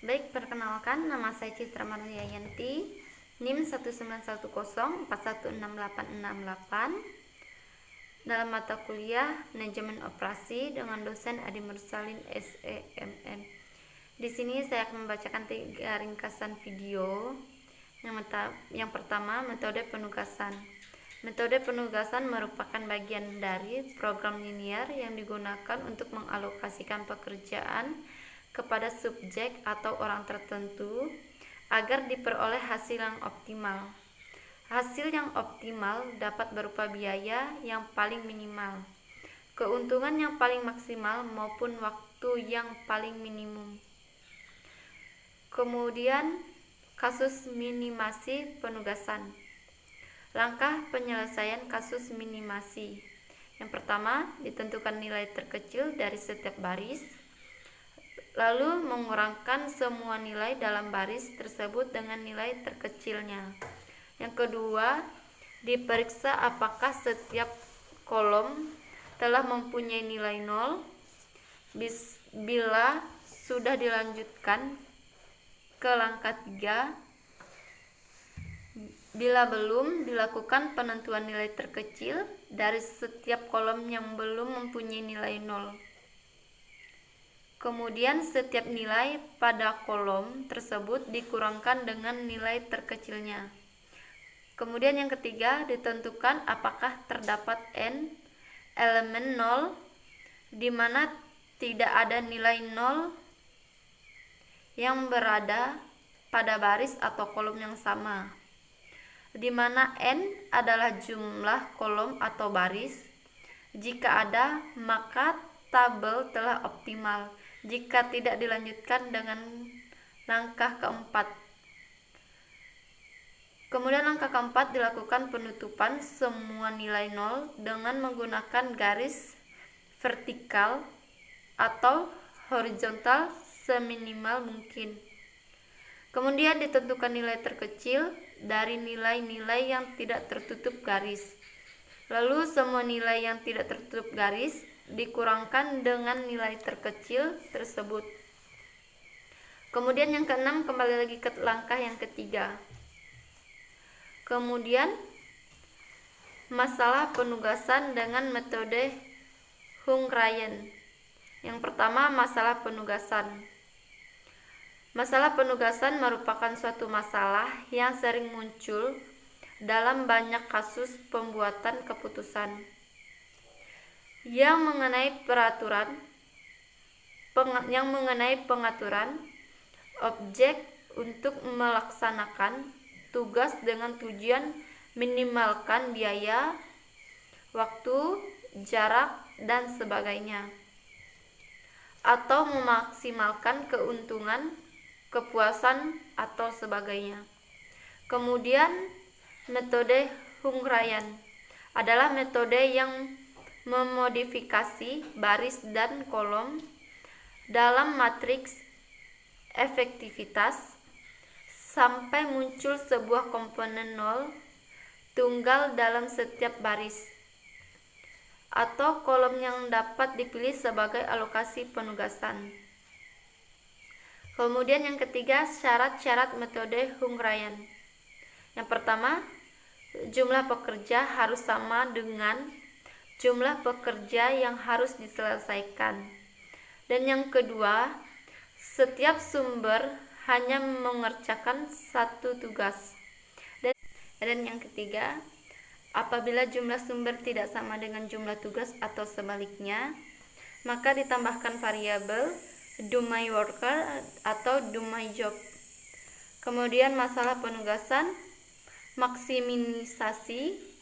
Baik, perkenalkan, nama saya Citra Marliayanti, NIM 19104168868 dalam mata kuliah Manajemen Operasi dengan dosen Adi Mursalin SEMM. Di sini saya akan membacakan 3 ringkasan video. Yang pertama, metode penugasan. Metode penugasan merupakan bagian dari program linear yang digunakan untuk mengalokasikan pekerjaan kepada subjek atau orang tertentu agar diperoleh hasil yang optimal. Hasil yang optimal dapat berupa biaya yang paling minimal, keuntungan yang paling maksimal maupun waktu yang paling minimum. Kemudian, kasus minimasi penugasan. Langkah penyelesaian kasus minimasi. Yang pertama, ditentukan nilai terkecil dari setiap baris, lalu mengurangkan semua nilai dalam baris tersebut dengan nilai terkecilnya. Yang kedua, diperiksa apakah setiap kolom telah mempunyai nilai 0. Bila sudah, dilanjutkan ke langkah 3. Bila belum, dilakukan penentuan nilai terkecil dari setiap kolom yang belum mempunyai nilai 0. Kemudian setiap nilai pada kolom tersebut dikurangkan dengan nilai terkecilnya. Kemudian yang ketiga, ditentukan apakah terdapat n elemen 0 di mana tidak ada nilai 0 yang berada pada baris atau kolom yang sama, di mana n adalah jumlah kolom atau baris. Jika ada, maka tabel telah optimal. Jika tidak, dilanjutkan dengan langkah keempat. Kemudian langkah keempat, dilakukan penutupan semua nilai 0 dengan menggunakan garis vertikal atau horizontal seminimal mungkin. Kemudian ditentukan nilai terkecil dari nilai-nilai yang tidak tertutup garis. Lalu semua nilai yang tidak tertutup garis dikurangkan dengan nilai terkecil tersebut. Kemudian yang keenam, kembali lagi ke langkah yang ketiga. Kemudian masalah penugasan dengan metode Hung-Ryan. Yang pertama, masalah penugasan. Masalah penugasan merupakan suatu masalah yang sering muncul dalam banyak kasus pembuatan keputusan yang mengenai pengaturan objek untuk melaksanakan tugas dengan tujuan minimalkan biaya, waktu, jarak, dan sebagainya, atau memaksimalkan keuntungan, kepuasan, atau sebagainya. Kemudian, metode Hung-Ryan adalah metode yang memodifikasi baris dan kolom dalam matriks efektivitas sampai muncul sebuah komponen 0 tunggal dalam setiap baris atau kolom yang dapat dipilih sebagai alokasi penugasan. Kemudian yang ketiga, syarat-syarat metode Hung-Ryan. Yang pertama, jumlah pekerja harus sama dengan jumlah pekerja yang harus diselesaikan. Dan yang kedua, setiap sumber hanya mengerjakan satu tugas. Dan yang ketiga, apabila jumlah sumber tidak sama dengan jumlah tugas atau sebaliknya, maka ditambahkan variabel do my worker atau do my job. Kemudian masalah penugasan, maksimisasi,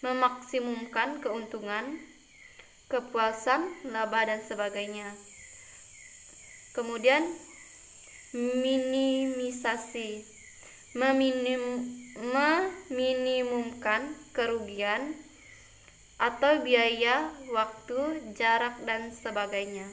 memaksimumkan keuntungan, kepuasan, laba, dan sebagainya. Kemudian minimisasi, meminimumkan kerugian atau biaya, waktu, jarak, dan sebagainya.